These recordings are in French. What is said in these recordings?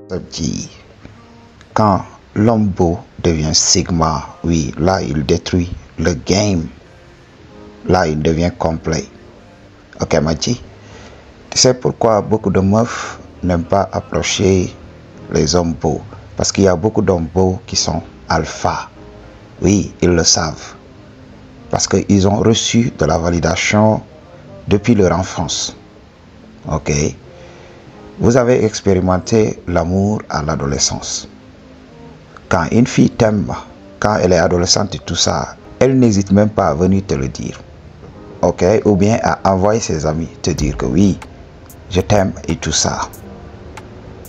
Ça dit, quand l'homme beau devient Sigma, oui, là il détruit le game. Là il devient complet. Ok, Maji. Tu sais pourquoi beaucoup de meufs n'aiment pas approcher les hommes beaux? Parce qu'il y a beaucoup d'hommes beaux qui sont alpha. Oui, ils le savent. Parce qu'ils ont reçu de la validation depuis leur enfance. Ok. Vous avez expérimenté l'amour à l'adolescence. Quand une fille t'aime, quand elle est adolescente et tout ça, elle n'hésite même pas à venir te le dire. Ok. Ou bien à envoyer ses amis te dire que oui, je t'aime et tout ça.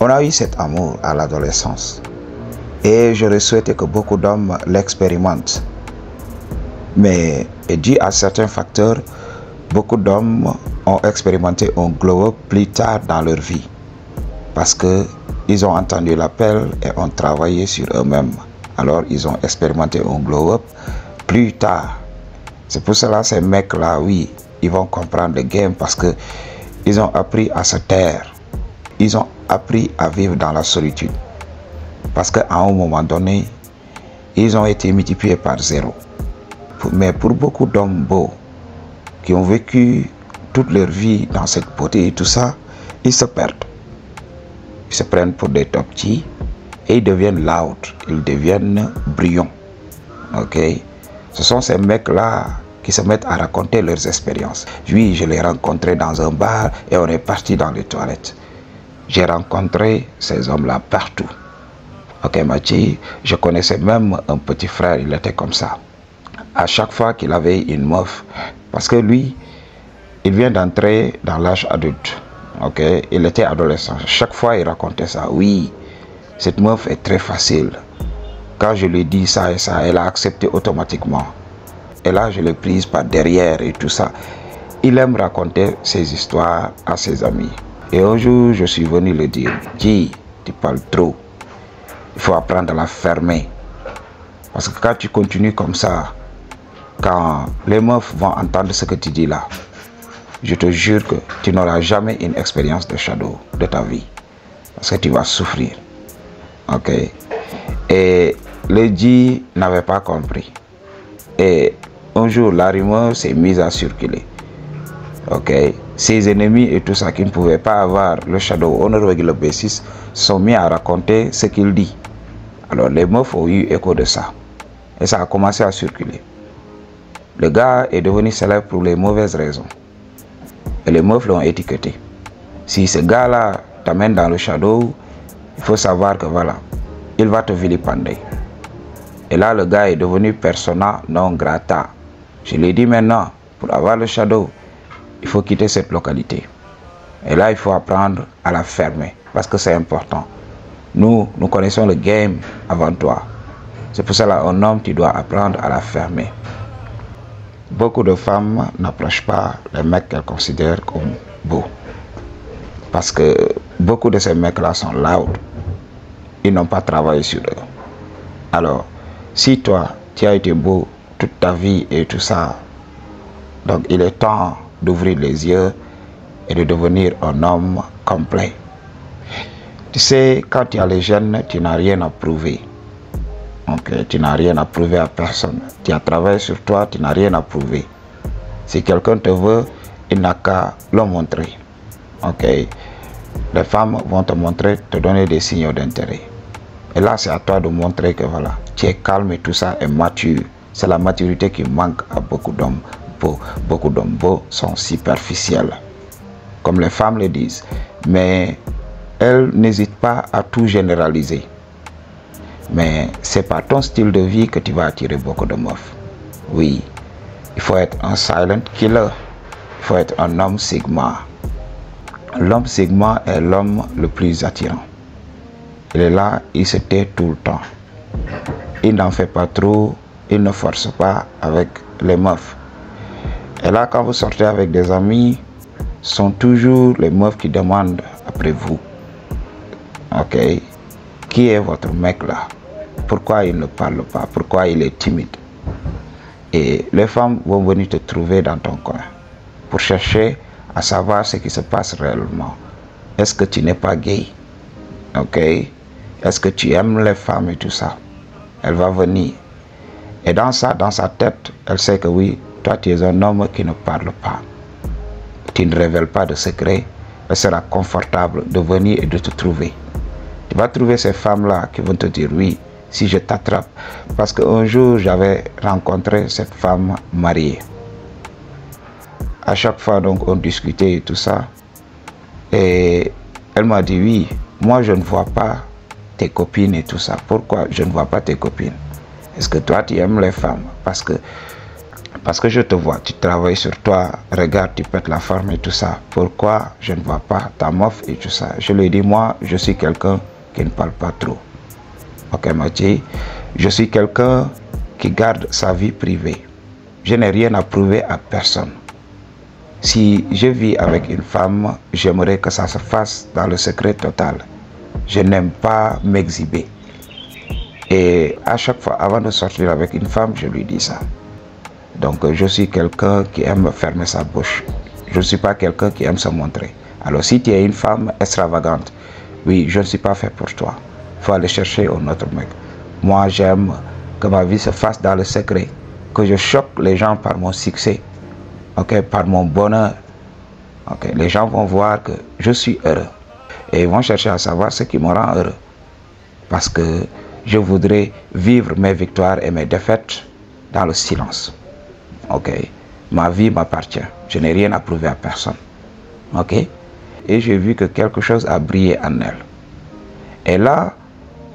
On a eu cet amour à l'adolescence. Et j'aurais souhaité que beaucoup d'hommes l'expérimentent. Mais dû à certains facteurs, beaucoup d'hommes ont expérimenté un glow-up plus tard dans leur vie. Parce qu'ils ont entendu l'appel et ont travaillé sur eux-mêmes. Alors ils ont expérimenté un glow-up plus tard. C'est pour cela que ces mecs-là, oui, ils vont comprendre le game parce qu'ils ont appris à se taire. Ils ont appris à vivre dans la solitude. Parce qu'à un moment donné, ils ont été multipliés par 0. Mais pour beaucoup d'hommes beaux qui ont vécu toute leur vie dans cette beauté et tout ça, ils se perdent. Ils se prennent pour des top G et ils deviennent loud, ils deviennent brillants. Ok? Ce sont ces mecs-là qui se mettent à raconter leurs expériences. Oui, je l'ai rencontré dans un bar et on est parti dans les toilettes. J'ai rencontré ces hommes-là partout. Ok, Machi, je connaissais même un petit frère, il était comme ça. À chaque fois qu'il avait une meuf, parce que lui, il vient d'entrer dans l'âge adulte. Ok, il était adolescent. Chaque fois, il racontait ça. Oui, cette meuf est très facile. Quand je lui dis ça et ça, elle a accepté automatiquement. Et là, je l'ai prise par derrière et tout ça. Il aime raconter ses histoires à ses amis. Et un jour, je suis venu lui dire, G, tu parles trop. Il faut apprendre à la fermer. Parce que quand tu continues comme ça, quand les meufs vont entendre ce que tu dis là, je te jure que tu n'auras jamais une expérience de shadow de ta vie. Parce que tu vas souffrir. Ok. Et le G n'avait pas compris. Et un jour, la rumeur s'est mise à circuler. Ok. Ses ennemis et tout ça qui ne pouvaient pas avoir le shadow honor le B6 sont mis à raconter ce qu'il dit. Alors les meufs ont eu écho de ça. Et ça a commencé à circuler. Le gars est devenu célèbre pour les mauvaises raisons. Et les meufs l'ont étiqueté. Si ce gars-là t'amène dans le shadow, il faut savoir que voilà, il va te vilipender. Et là, le gars est devenu persona non grata. Je lui ai dit maintenant, pour avoir le shadow, il faut quitter cette localité. Et là, il faut apprendre à la fermer. Parce que c'est important. Nous connaissons le game avant toi. C'est pour cela qu'un homme, tu dois apprendre à la fermer. Beaucoup de femmes n'approchent pas les mecs qu'elles considèrent comme beaux. Parce que beaucoup de ces mecs-là sont loud. Ils n'ont pas travaillé sur eux. Alors, si toi, tu as été beau toute ta vie et tout ça, donc il est temps d'ouvrir les yeux et de devenir un homme complet. Tu sais, quand tu as les gènes, tu n'as rien à prouver. Okay, tu n'as rien à prouver à personne. Tu as travaillé sur toi, tu n'as rien à prouver. Si quelqu'un te veut, il n'a qu'à le montrer. Ok. Les femmes vont te montrer, te donner des signaux d'intérêt. Et là, c'est à toi de montrer que voilà, tu es calme et tout ça est mature. C'est la maturité qui manque à beaucoup d'hommes beaux. Beaucoup d'hommes beaux sont superficiels, comme les femmes le disent. Mais elles n'hésitent pas à tout généraliser. Mais c'est par ton style de vie que tu vas attirer beaucoup de meufs. Oui, il faut être un silent killer. Il faut être un homme Sigma. L'homme Sigma est l'homme le plus attirant. Il est là, il se tait tout le temps. Il n'en fait pas trop, il ne force pas avec les meufs. Et là, quand vous sortez avec des amis, ce sont toujours les meufs qui demandent après vous. Ok, qui est votre mec là? Pourquoi il ne parle pas? Pourquoi il est timide? Et les femmes vont venir te trouver dans ton coin pour chercher à savoir ce qui se passe réellement. Est-ce que tu n'es pas gay? Ok? Est-ce que tu aimes les femmes et tout ça? Elle va venir. Et dans sa tête, elle sait que oui, toi tu es un homme qui ne parle pas. Tu ne révèles pas de secret. Elle sera confortable de venir et de te trouver. Tu vas trouver ces femmes-là qui vont te dire oui, si je t'attrape. Parce qu'un jour, j'avais rencontré cette femme mariée. À chaque fois, donc, on discutait et tout ça. Et elle m'a dit oui, moi je ne vois pas tes copines et tout ça. Pourquoi je ne vois pas tes copines? Est-ce que toi tu aimes les femmes? Parce que je te vois, tu travailles sur toi, regarde, tu pètes la forme et tout ça. Pourquoi je ne vois pas ta meuf et tout ça? Je lui ai dit, moi, je suis quelqu'un qui ne parle pas trop. Ok, Mathieu, je suis quelqu'un qui garde sa vie privée. Je n'ai rien à prouver à personne. Si je vis avec une femme, j'aimerais que ça se fasse dans le secret total. Je n'aime pas m'exhiber. Et à chaque fois, avant de sortir avec une femme, je lui dis ça. Donc, je suis quelqu'un qui aime fermer sa bouche. Je ne suis pas quelqu'un qui aime se montrer. Alors, si tu es une femme extravagante, oui, je ne suis pas fait pour toi. Il faut aller chercher un autre mec. Moi, j'aime que ma vie se fasse dans le secret. Que je choque les gens par mon succès. Ok, par mon bonheur. Ok, les gens vont voir que je suis heureux. Et ils vont chercher à savoir ce qui me rend heureux. Parce que je voudrais vivre mes victoires et mes défaites dans le silence. Ok, ma vie m'appartient. Je n'ai rien à prouver à personne. Ok, et j'ai vu que quelque chose a brillé en elle. Et là,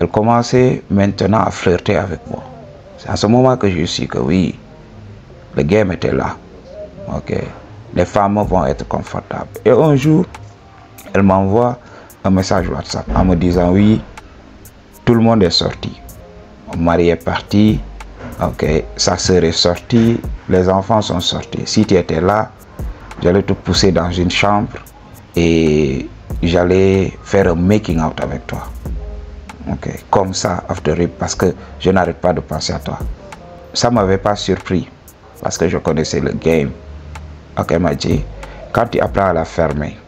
elle commençait maintenant à flirter avec moi. C'est à ce moment que je suis que oui, le game était là. Ok, les femmes vont être confortables. Et un jour, elle m'envoie un message WhatsApp en me disant oui, tout le monde est sorti. Mon mari est parti. Ok, sa sœur est sortie, les enfants sont sortis. Si tu étais là, j'allais te pousser dans une chambre et j'allais faire un making out avec toi. Ok, comme ça, after rip, parce que je n'arrête pas de penser à toi. Ça ne m'avait pas surpris parce que je connaissais le game. Ok, elle m'a dit, quand tu apprends à la fermer,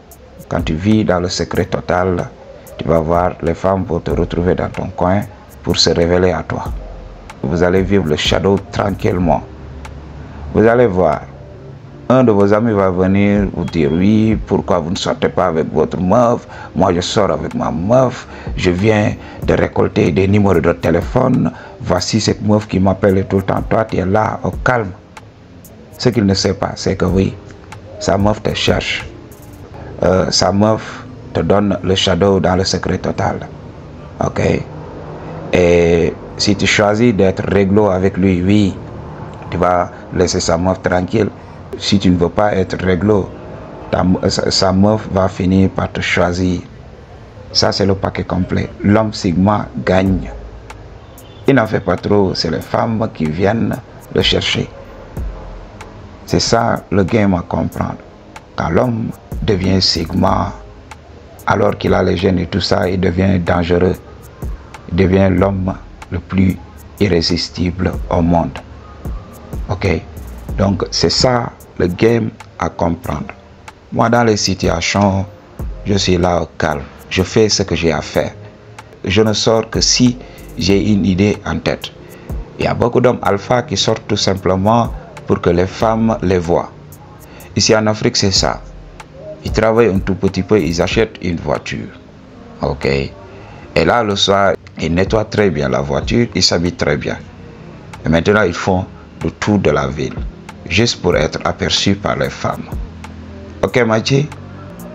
quand tu vis dans le secret total, tu vas voir, les femmes vont te retrouver dans ton coin pour se révéler à toi. Vous allez vivre le shadow tranquillement. Vous allez voir, un de vos amis va venir vous dire oui, pourquoi vous ne sortez pas avec votre meuf? Moi je sors avec ma meuf, je viens de récolter des numéros de téléphone, voici cette meuf qui m'appelle tout le temps, toi tu es là au calme. Ce qu'il ne sait pas, c'est que oui, sa meuf te cherche, sa meuf te donne le shadow dans le secret total. Ok, et si tu choisis d'être réglo avec lui, oui, tu vas laisser sa meuf tranquille. Si tu ne veux pas être réglo, sa meuf va finir par te choisir. Ça, c'est le paquet complet. L'homme Sigma gagne. Il n'en fait pas trop, c'est les femmes qui viennent le chercher. C'est ça le game à comprendre. Quand l'homme devient Sigma, alors qu'il a les gènes et tout ça, il devient dangereux. Il devient l'homme le plus irrésistible au monde. Ok, donc c'est ça le game à comprendre. Moi, dans les situations, je suis là au calme. Je fais ce que j'ai à faire. Je ne sors que si j'ai une idée en tête. Il y a beaucoup d'hommes alpha qui sortent tout simplement pour que les femmes les voient. Ici en Afrique, c'est ça. Ils travaillent un tout petit peu, ils achètent une voiture. Ok. Et là, le soir, ils nettoient très bien la voiture, ils s'habillent très bien. Et maintenant, ils font le tour de la ville, juste pour être aperçus par les femmes. Ok, Mathieu?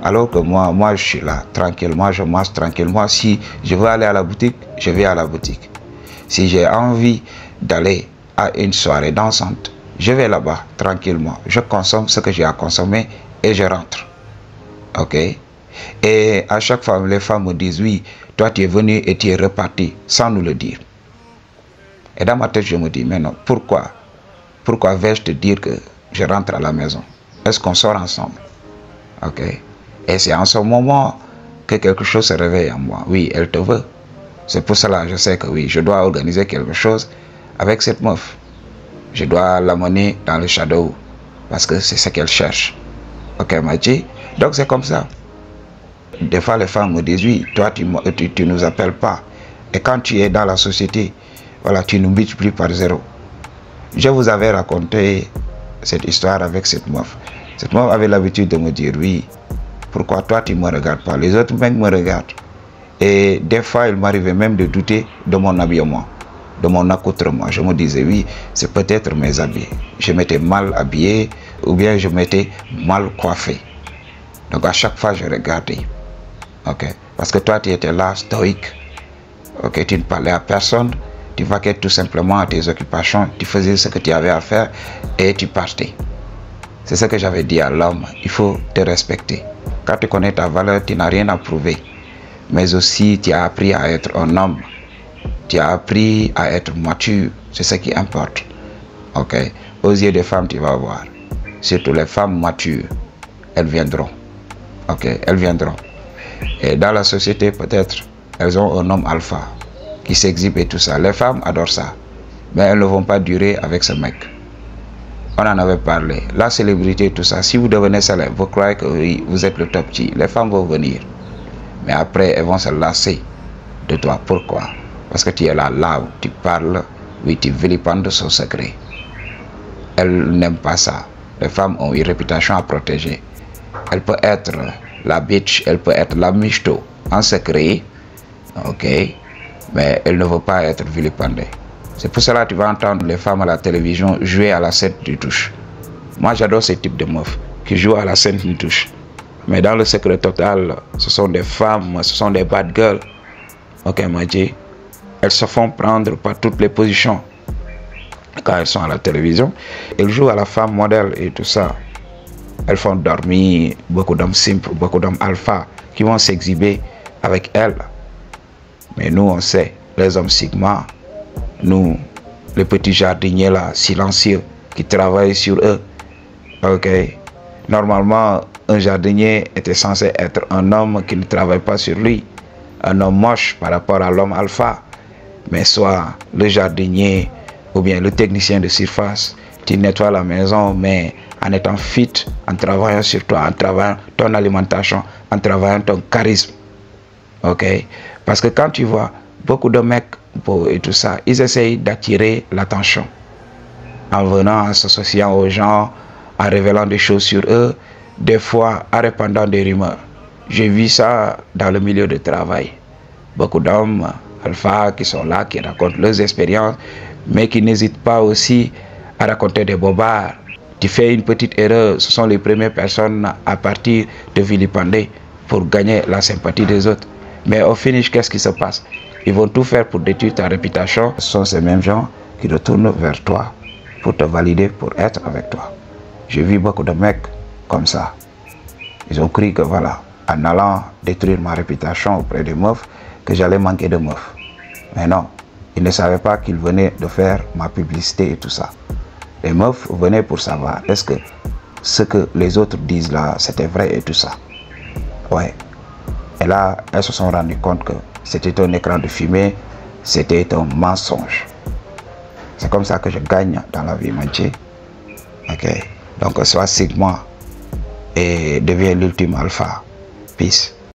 Alors que moi, je suis là, tranquillement, je marche tranquillement. Si je veux aller à la boutique, je vais à la boutique. Si j'ai envie d'aller à une soirée dansante, je vais là-bas, tranquillement. Je consomme ce que j'ai à consommer et je rentre. Ok? Et à chaque fois, les femmes me disent, oui, toi tu es venu et tu es reparti, sans nous le dire. Et dans ma tête, je me dis, mais non, pourquoi? Pourquoi vais-je te dire que je rentre à la maison? Est-ce qu'on sort ensemble? Ok? Et c'est en ce moment que quelque chose se réveille en moi. Oui, elle te veut. C'est pour cela que je sais que oui, je dois organiser quelque chose avec cette meuf. Je dois l'amener dans le shadow parce que c'est ce qu'elle cherche. Ok, Machi? Donc c'est comme ça. des fois les femmes me disent oui, toi tu nous appelles pas. Et quand tu es dans la société, voilà, tu nous multiplies par 0. Je vous avais raconté cette histoire avec cette meuf. Cette meuf avait l'habitude de me dire oui, pourquoi toi tu ne me regardes pas? Les autres mecs me regardent. Et des fois, il m'arrivait même de douter de mon habillement, de mon accoutrement. Je me disais oui, c'est peut-être mes habits. Je m'étais mal habillé ou bien je m'étais mal coiffé. Donc à chaque fois, je regardais. Ok, parce que toi, tu étais là, stoïque. Ok, tu ne parlais à personne. Tu vaquais tout simplement à tes occupations. Tu faisais ce que tu avais à faire et tu partais. C'est ce que j'avais dit à l'homme. Il faut te respecter. Quand tu connais ta valeur, tu n'as rien à prouver. Mais aussi, tu as appris à être un homme. Tu as appris à être mature. C'est ce qui importe. Ok, aux yeux des femmes, tu vas voir. Surtout les femmes matures, elles viendront. Ok, elles viendront. Et dans la société, peut-être, elles ont un homme alpha qui s'exhibe et tout ça. Les femmes adorent ça. Mais elles ne vont pas durer avec ce mec. On en avait parlé. La célébrité et tout ça. Si vous devenez célèbre, vous croyez que oui, vous êtes le top G. Les femmes vont venir. Mais après, elles vont se lasser de toi. Pourquoi? Parce que tu es là, où tu parles, oui, tu vilipendes son secret. Elles n'aiment pas ça. Les femmes ont une réputation à protéger. Elle peut être la bitch, elle peut être la michto en secret, ok, mais elle ne veut pas être vilipendée. C'est pour cela que tu vas entendre les femmes à la télévision jouer à la scène du touche. Moi, j'adore ce type de meufs qui jouent à la scène du touche. Mais dans le secret total, ce sont des femmes, ce sont des bad girls. Ok, Madji. Elles se font prendre par toutes les positions. Quand elles sont à la télévision, elles jouent à la femme modèle et tout ça. Elles font dormir beaucoup d'hommes simples, beaucoup d'hommes alpha qui vont s'exhiber avec elles. Mais nous, on sait, les hommes sigma, nous, les petits jardiniers là, silencieux, qui travaillent sur eux. Ok. Normalement, un jardinier était censé être un homme qui ne travaille pas sur lui. Un homme moche par rapport à l'homme alpha. Mais soit le jardinier ou bien le technicien de surface, tu nettoies la maison, mais en étant fit, en travaillant sur toi, en travaillant ton alimentation, en travaillant ton charisme. Ok? Parce que quand tu vois beaucoup de mecs et tout ça, ils essayent d'attirer l'attention en venant, en s'associant aux gens, en révélant des choses sur eux, des fois en répandant des rumeurs. J'ai vu ça dans le milieu de travail. Beaucoup d'hommes alpha qui sont là, qui racontent leurs expériences, mais qui n'hésitent pas aussi à raconter des bobards. Tu fais une petite erreur, ce sont les premières personnes à partir de vilipender pour gagner la sympathie des autres. Mais au finish, qu'est-ce qui se passe? Ils vont tout faire pour détruire ta réputation. Ce sont ces mêmes gens qui retournent vers toi pour te valider, pour être avec toi. J'ai vu beaucoup de mecs comme ça. Ils ont cru que voilà, en allant détruire ma réputation auprès des meufs, que j'allais manquer de meufs. Mais non, ils ne savaient pas qu'ils venaient de faire ma publicité et tout ça. Les meufs venaient pour savoir, est-ce que ce que les autres disent là, c'était vrai et tout ça. Ouais. Et là, elles se sont rendues compte que c'était un écran de fumée, c'était un mensonge. C'est comme ça que je gagne dans la vie, Madji. Ok. Donc, sois sigma et deviens l'ultime alpha. Peace.